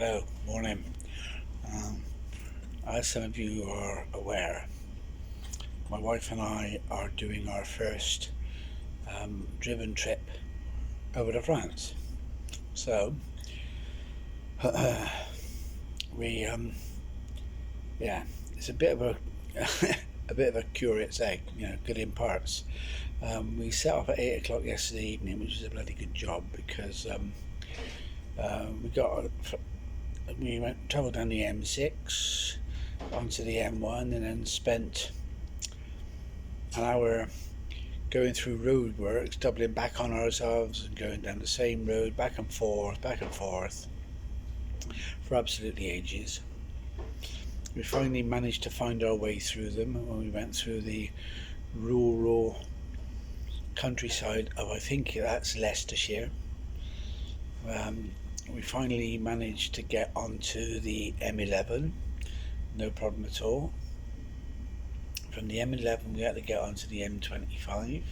Hello, morning. Um, as some of you are aware, my wife and I are doing our first driven trip over to France. So we, yeah, it's a bit of a a bit of a curious egg, good in parts. We set off at 8 o'clock yesterday evening, which is a bloody good job because we got we went travelled down the M6 onto the M1 and then spent an hour going through roadworks, doubling back on ourselves and going down the same road back and forth for absolutely ages. We finally managed to find our way through them when we went through the rural countryside of, I think that's Leicestershire. We finally managed to get onto the M11, no problem at all. From the M11 we had to get onto the M25.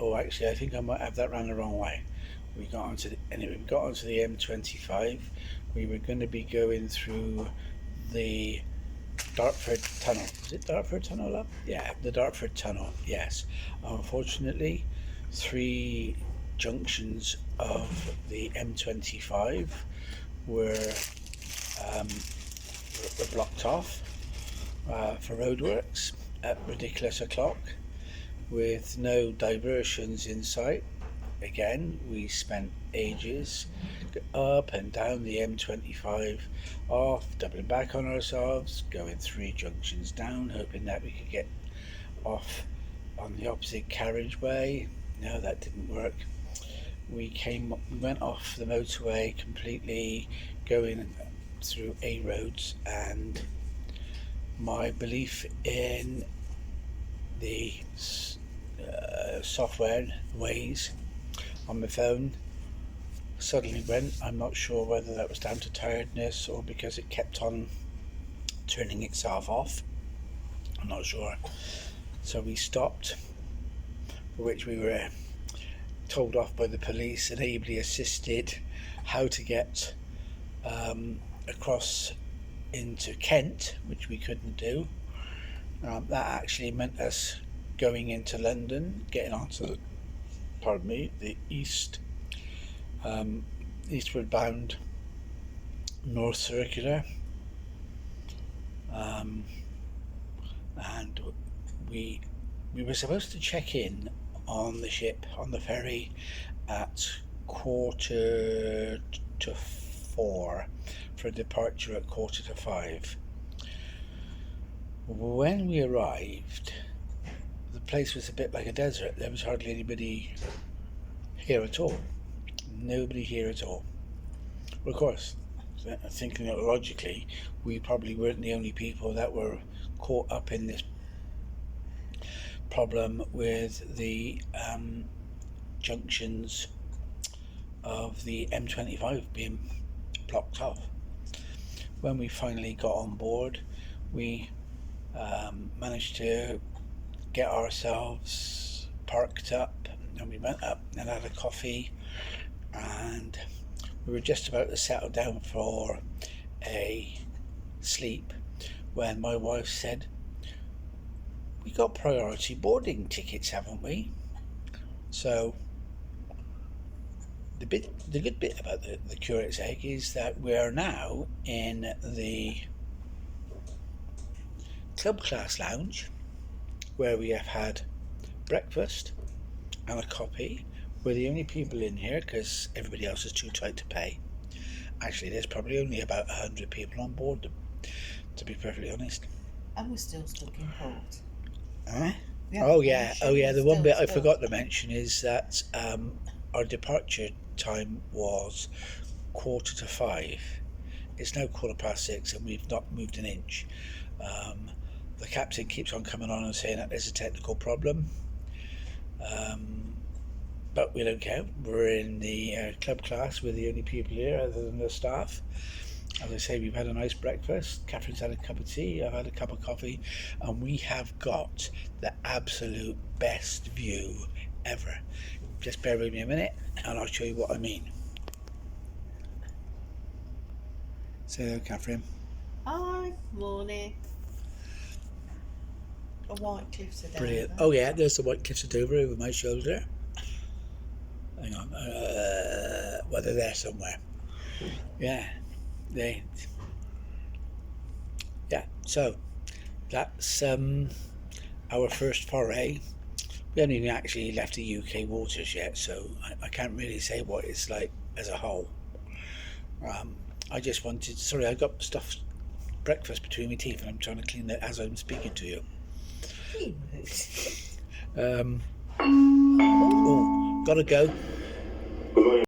Oh, actually, I think I might have that round the wrong way. We got onto the M25. We were going to be going through the Dartford Tunnel. Is it Dartford Tunnel up? Yeah, the Dartford Tunnel. Yes. Unfortunately, three junctions of the M25 were blocked off for roadworks at ridiculous o'clock, with no diversions in sight. Again, we spent ages up and down the M25, off, doubling back on ourselves, going three junctions down, hoping that we could get off on the opposite carriageway. No, that didn't work. We went off the motorway completely, going through A roads, and my belief in the software Waze on my phone suddenly went. I'm not sure whether that was down to tiredness or because it kept on turning itself off. I'm not sure. So we stopped, for which we were told off by the police and ably assisted how to get across into Kent, which we couldn't do. That actually meant us going into London, getting onto the eastward bound North Circular, and we were supposed to check in on the ship, on the ferry, at 4:45 for departure at 4:45. When we arrived, the place was a bit like a desert. There was hardly anybody here at all. Nobody here at all. Well, of course, thinking logically, we probably weren't the only people that were caught up in this problem with the junctions of the M25 being blocked off. When we finally got on board, we managed to get ourselves parked up, and we went up and had a coffee, and we were just about to settle down for a sleep when my wife said, "We got priority boarding tickets, haven't we?" So the good bit about the curate's egg is that we are now in the club class lounge, where we have had breakfast and a coffee. We're the only people in here because everybody else is too tight to pay. Actually, there's probably only about 100 people on board them, to be perfectly honest. And we're still stuck in port. Huh? Oh yeah. The one bit I forgot to mention is that our departure time was 4:45. It's now 6:15 and we've not moved an inch. The captain keeps on coming on and saying that there's a technical problem, but we don't care. We're in the club class. We're the only people here other than the staff. As I say, we've had a nice breakfast. Catherine's had a cup of tea, I've had a cup of coffee, and we have got the absolute best view ever. Just bear with me a minute and I'll show you what I mean. Say hello, Catherine. Hi, morning. A white cliffs are down Brilliant. there. Oh yeah, there's the White Cliffs of Dover over my shoulder. Hang on. Well, they're there somewhere. Yeah. Yeah. So that's our first foray. We haven't even actually left the UK waters yet, so I can't really say what it's like as a whole. I just wanted. Sorry, I got breakfast between my teeth, and I'm trying to clean it as I'm speaking to you. Cute. Oh, gotta go.